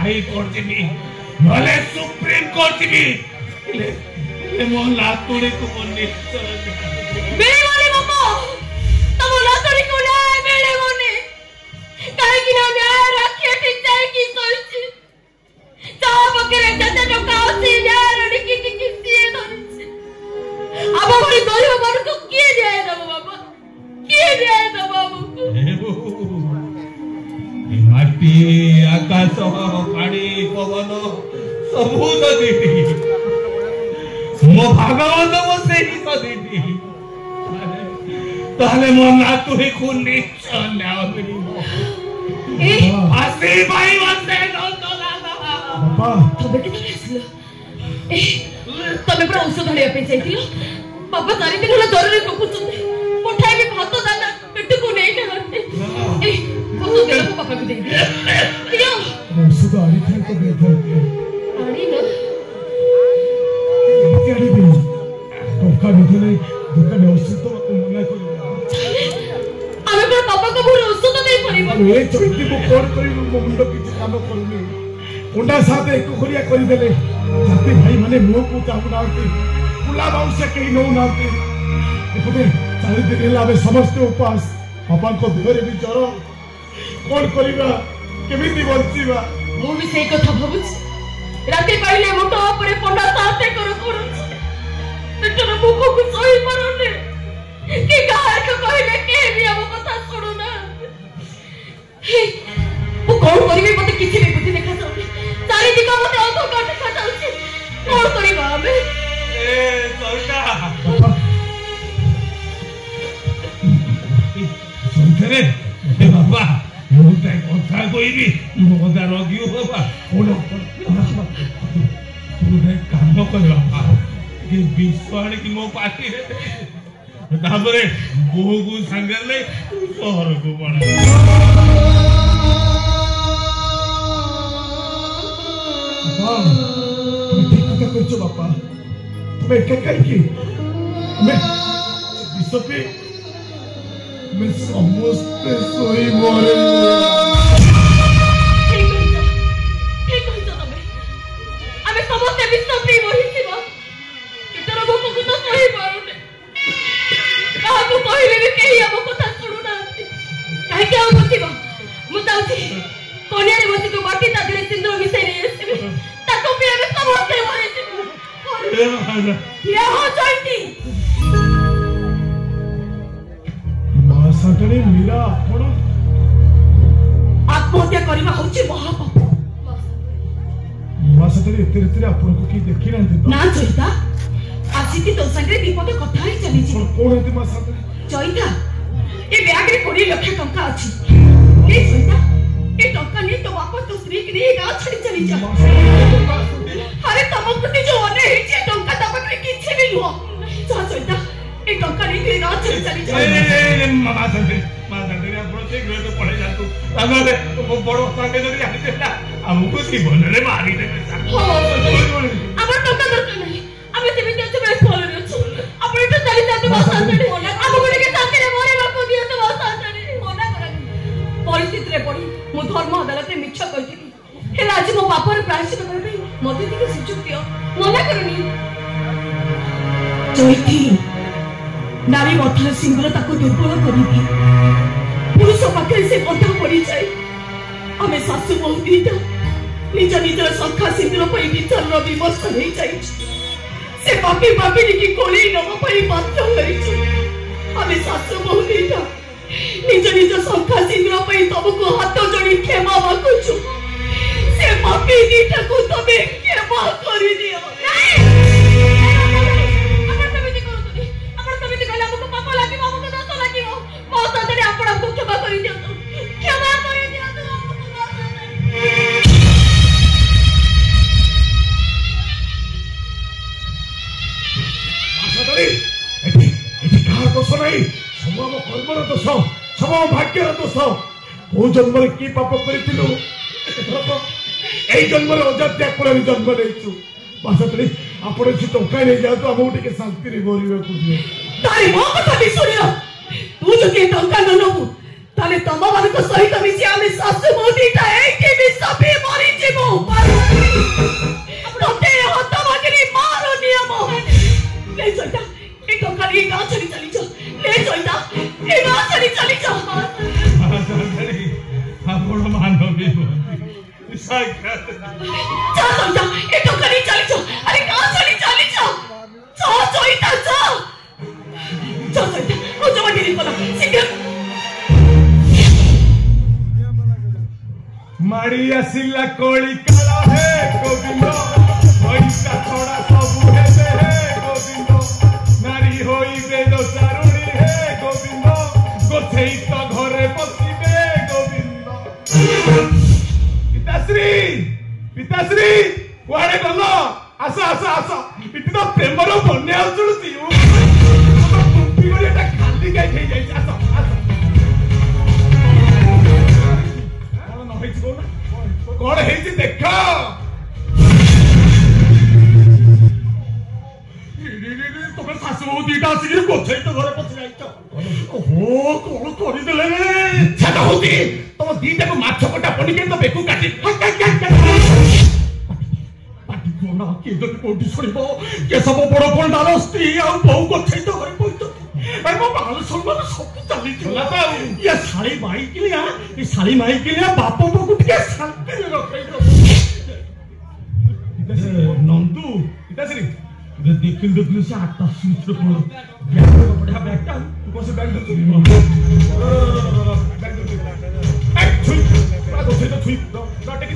high court जीवी नले supreme court जीवी ले मो लातुड़ी को मन्नी बेड़े वाले बाबा तब लातुड़ी को ना बेड़े वाले काहे कि ना न्याय रखे ठीक जाए की सोची चाह बकरे जते जो काउसी न्याय रखी की किसी धरছে अब बड़ी गरीब मानुष को किए जाए ना बाबा किए जाए ना बाबू माटी आकाश पानी पवन सबू तो दीदी मो भगवान मो से ही तो दीदी ताले मो ना तू ही खून निश्चय न्याय करी आसी भाई वंदे नंदो लाला बाबा तबे के आसलो तबे पर औषध धड़िया पे जाइतिलो बाबा सारी दिन होला दररे कपुचुते पठाई भी भात दाना पेट को नहीं नहते ए औषध दे को पापा को दे दियो औषध आनी थे तो दे दो आनी ना आनी भी टोका निधले दुकान औषध तो मना कर आमे पर पापा को भूल औषध दे पड़िबो ए चोटी को कोड करी मो मुंड किछ काम करूनी उंडा साथे एक खोरिया करी देले जाते भाई माने मुंह को चाहुनाते पुला बाउसे कहीं नो नाते एपटे चारि दिन लावे समस्त उपास पापा को देहरे भी जरो कोन करिबा केमिति बंचिबा मु भी सेई कथा भाबुछ राते पाइले मोटो परे पंडा साथे करो करू पेटर मुख को सही परने कि गाय को कहले के भी अब कथा सुनु ना वो कौन करिबे मते किछि भी बुद्धि देखा जाउनी चारि दिका मते औतो काट देखा जाउची कौन करिबा हमें ए सरका सुनथरे ए बाबा मोटा कथा कोइबी मोदा रगियो बाबा ओनो तू काम कर बाबा के विश्वास की मो पाटी तापरे बोगु संगले शहर को पड़ा करছো बापा তুমি একা কাইকি मैं বিশপে मैं समस्त सोई मोरे ठीक कहिছো तबे आमे समस्त विश्वास मोहिसिबा कितरो भोक को तो सही पारुने काहा को कहिले भी केही अब कथा सुनु ना काहे के हम बसिबा मु जाउछी कोनिया रे बसी को बाटी ता दिले सिंदूर मिसै रे एसिबे ताको भी आमे समस्त मोहिसिबा ये हो जाइती मासाटरे मीरा आपण आत्महत्या करिबा होची महापाप मासाटरे तेरे आपण को की देखि ना ना चैता आसिती तो संगे दीपक कथा ही चली छी कोन हेते मासाटरे चैता ए बैग रे 20 लाख टंका अछि ए चैता ए टंका नहीं तो वापस तो स्त्री की नहीं गांव छड़ी चली जा अरे तम प्रति जो अने है जे टंका तबक रे किछि भी हो जा चैता ए टंका नहीं तो गांव छड़ी चली जा ए मामा संगे आपण से घर तो पड़े जा तू अगर वो बड़ो संगे जदी आते ना हमको सी बनरे मारी दे हो अबर टंका दरकार नहीं आमे तेबे ते मैं कॉल रे छु आपण तो चली जाते बस आते हम गुडे के साथ रे मोरे बापू दियो तो बस आते होना करा परिस्थिति रे पड़ी मु धर्म अदालत में मिछ कहितली हे आज मो पाप रे प्रायश्चित करबे मते टिके सुजुक दियो मना करनी चैती नारी मथर सिंगल ताको दुर्बल करी दी पुरुष पाखे से कथा पड़ी जाए हमें सासु बहु दीटा निज निजर सखा सिंदूर पई विचार विमर्श हो जाए से पापी पापी की कोली नम पई बाध्य होइछु हमें सासु बहु दीटा निज निज सखा सिंदूर पई तमको हाथ जोड़ी क्षमा मागुछु से पापी दीटा को तबे क्षमा करि दियो भाग्यर दोष को जन्म कि पाप कर जन्म अजात्या कुल जन्म नहीं बासतरी आपण से टंका नहीं जातु आमको टिके शांति रे गोरिबा को दियो तारे मो कथा भी सुनियो तू जो के टंका न नबु ताले तम मान को सहित मिसी आमे सासु मोदीटा एके भी सभी मरि जेबो साक्षात जा समझा ये तो करी चली जा अरे कहां चली जा जोईता जा जोईता ओ जो मनी बोला शीघ्र मारी आसिला कोली काला है गोविंद पैसा छोड़ा सब है गोविंद नारी होई बेद चारुणी है गोविंद गोछेई तो घरे बसिबे गोविंद पिताश्री कुआडे गल आस इति तो प्रेमर बन्या चलुची टुपी गड़िया खाली गाई खाई जाई आस कौन है देख तुम शाशु बहु दीटा आसिक गोछे तो घर पशि जाइछ कौन करदेले इच्छा तो होती तुम दीटा को माछ कटा पड़ी के तो बेकू काटी पाटी कोना के तो कोटी छड़िबो के सब बड़ पंडाल स्त्री आ बहु गोछे तो घर पइतो ए मो बाल सम्मान सब चली चला तो ये साली माई के लिए ये साली माई के लिए बापो को के शांति में रखै दो नंदू पिताश्री देखिल से 8टा सूत्र को बैग बढ़िया बैग टा तू कौन से बैग दे बैग दे ए छुई पूरा गोछे तो छुई दो टेक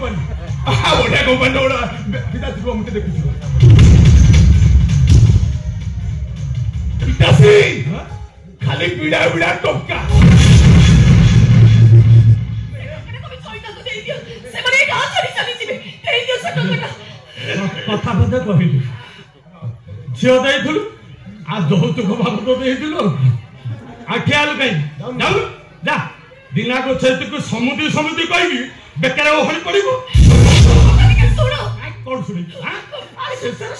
बढ़िया कंपनी ओडा पिताश्री को मते देखु पिताश्री खाली पीड़ा पीड़ा टोका कथा कथा कहलु झियो देइथुलु आ दौतुक बाबू तो देइथुलु आखियालु कहीं जाऊ जा दिना को छेतु समुद्री कहिबी बेकार ओहଳି पड़िबो कौन सुनी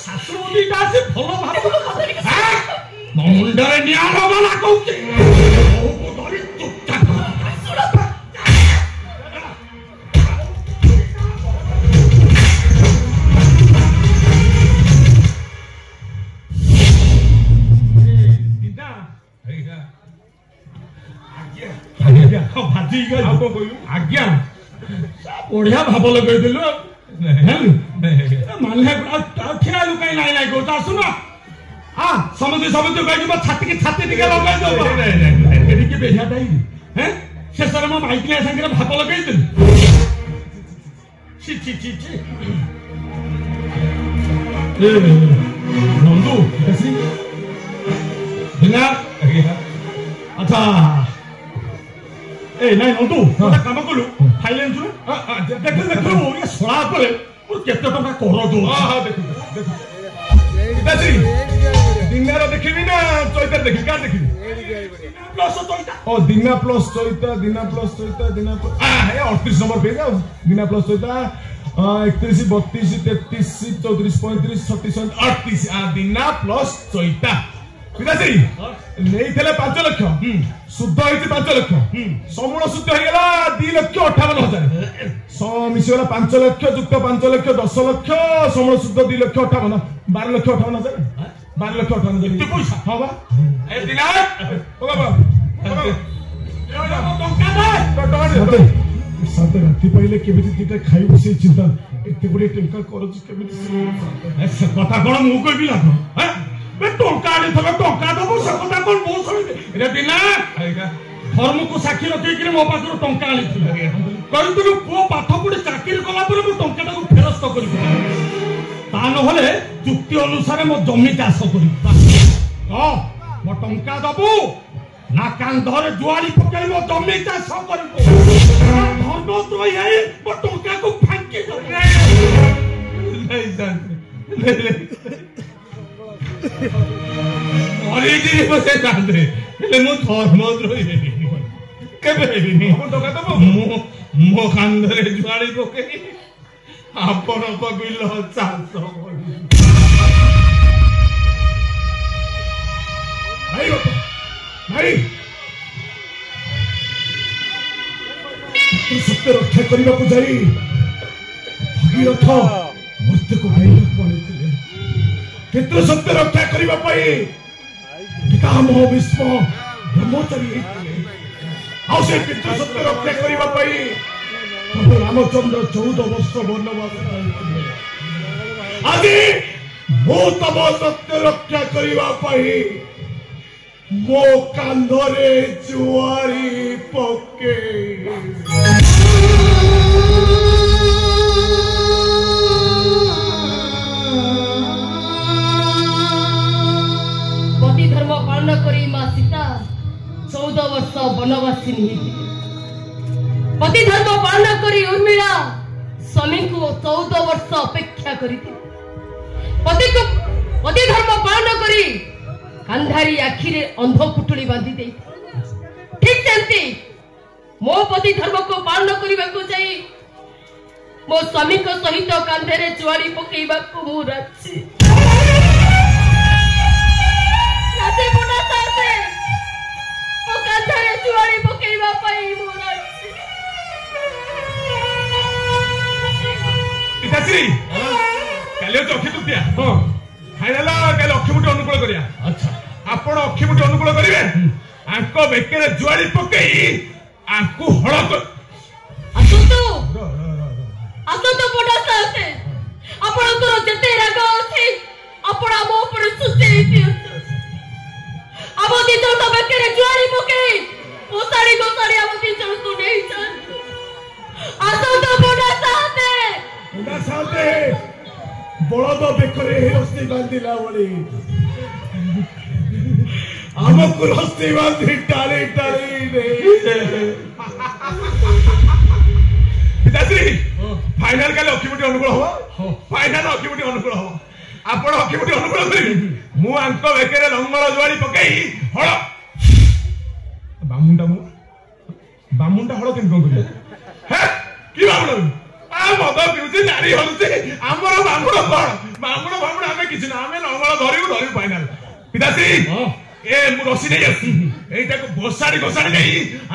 शाशु दीटा से भल भाव मुंडे निआर वाला कहते आज्ञा बढ़िया भाव लगे माने ठिया लुकाई नाई नाई को आसुना हां समुद्र कहि जब छाती के लगाई दो एडी के बेझा दाई हैं से सर म माइक ले संगे भाप लगाई दे ची ए नंदू कैसी बिना अच्छा ए नहीं नंदू गोटे काम कलु फाइलेंस देख ये सड़ा पर केते टका कर दो हां देखु पिताश्री दिनार देखिबी ना चैता देखि का देखिबी प्लस चैता ओ दिना प्लस चैता ए 38 नंबर पेज आ दिना प्लस चैता 31 32 33 34 35 36 38 आ दिना प्लस चैता पिताश्री नहीं थे 5 लाख शुद्ध होती 5 लाख समूल शुद्ध हो गला 2,58,000 मिशला 5 लाख युक्त 5 लाख 10 लाख समूल शुद्ध 2,58,000 12,58,000 12,58,000 पैसा हाँ बा ए दिना ओ बाबा सात राति पहले केमिति दीटा खाइबो से चिंता एते गुडे टंका करज केमिति कथा कोन मु कहबी लाग हैं बे टंका आनी थबे टंका दबो से कथा कोन मु सुनि रे दिना धर्म को साक्षी रखि कि मो पाखरो टंका आनी कहि तु पो पाठ पढि चाकरी कला पर मु टंका को फेरस्त करि ता न होले चुक्ति अनुसार मो जमी चाष करि हां मो टंका दबो ना कांधरे जुआली पकाई मो जमी चाष करिबो धर्म तो यही मो टंका को फांकी दो नहीं जान अरे जी बसे कांधरे ले मो धर्म द्रोही केबे हेबिनी मो टंका दबो मो कांधरे जुआली पकाई आपण पबिल चाष करि भाई सत्य रक्षा करने को जाई भगीरथ मृत्यु को भाई पितृ सत्य रक्षा करने पितामह भीष्म ब्रह्मचारी आउ से पितृ सत्य रक्षा करने प्रभु रामचंद्र 14 वर्ष वनवास आज मो तम सत्य रक्षा करने मो कांधरे जुआरी पके पति धर्म पालन करी मां सीता 14 वर्ष वनवासिनी पति धर्म पालन करी उर्मिला स्वामी को 14 वर्ष अपेक्षा करी पति धर्म पालन करी कांधारी आखिरे अंध पुटुली बांधी दे ठीक सेमती मो पति धर्म को पालन करने को जाई मो स्वामी को सहित कांधे जुआरी पकेबा को मु राजी राजे बुना साथे ओ कांधे जुआरी पकेबा पई मु राजी पिताश्री काले तो अखि तुतिया हां फाइनल काले अखि मुठी अनुकूल करिया अच्छा आपण अखि मुठी अनुकूल करिवे आंको बेकेरे जुआरी पकेई आंको हळ कर असंतो बड़ा साथे आपण तोर जते राग अछि आपण आम ऊपर सुसेई दियो आम दिजो तो बेकेरे जुआरी पकेई ओसाड़ी गोसाड़ी आम दिजो को नहीं जान असंतो बड़ा साथे बड़द बेकरे रस्सी बांधिला बड़ी आमको रस्सी बांधी टाली टाली पिताश्री फाइनल काले अखिमुठी अनुकूल हो फाइनल अखिमुठी अनुकूल हो आपण अखिमुठी अनुकूल करिवे मु आंको बेकेरे लंगल जुआरी पकेई हळ बामुंडा हळ केन कोन करिवे हे की बामुंडा आ मद पिउची नारी हलुची हमर बामुंडा कोन बामुंडा हमें किछ ना हमें लंगल धरिबु फाइनल पिताश्री ए मु रसी नै आसी एटा को गोसाड़ी नै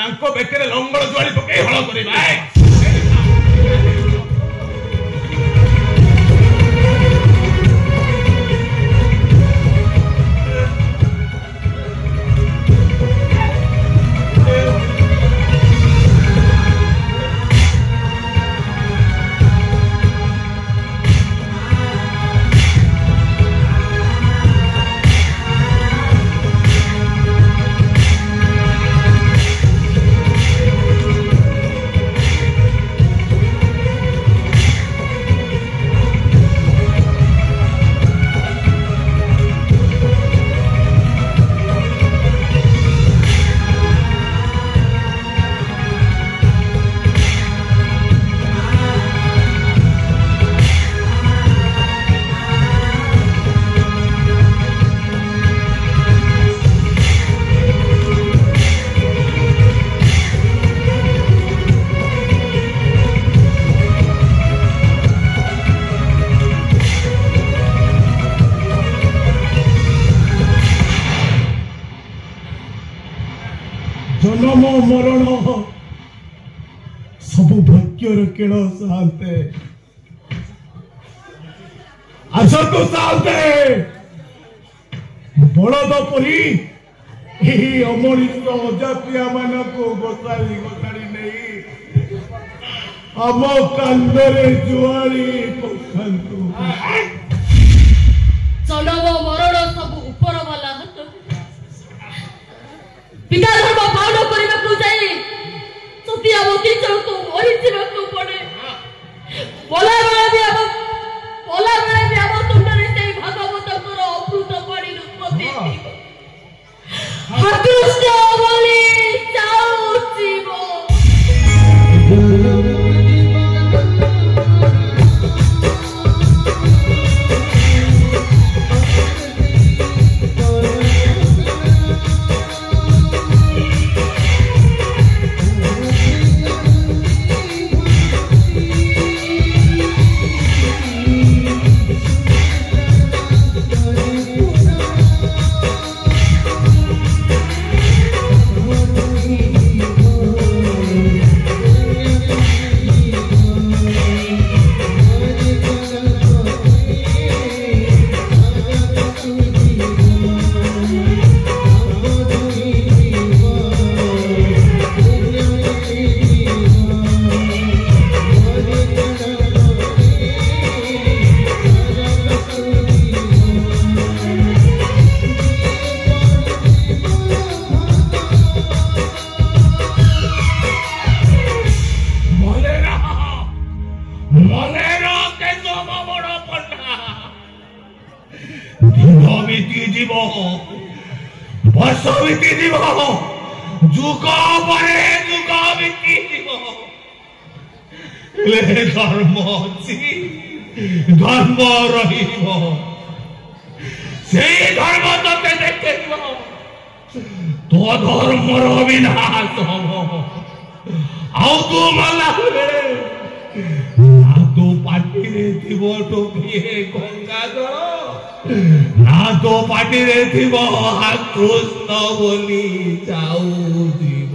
आंको बेकेरे लंगल जुआरी पकेई हळ करिबा जन्म मरण सबु भाग्यर केड़ सालते आसतु सालते बलद परी यही अमृत अजातिया मान को गोसाड़ी नहीं आम कांदरे जुआरी पकांतु जन्म मरण सब ऊपर वाला हाथ पिता धर्म पालन करने को जाए सती आम तीन को मरी को पड़े बोला बेले भी आम तुंडरे से भागवत अमृत पानी रूपती हतृष्ट बोली जाओ जीव जीव वर्ष बीती जीव जुग परे जुग बीती जीव धर्म अच्छी धर्म रहिब से धर्म ते देखेब तो धर्मर विनाश हम आउ तू मला ना तो पार्टी रे थी टोपी गंगा जल ना तो पार्टी रे थी कृष्ण बोली जाऊ जीव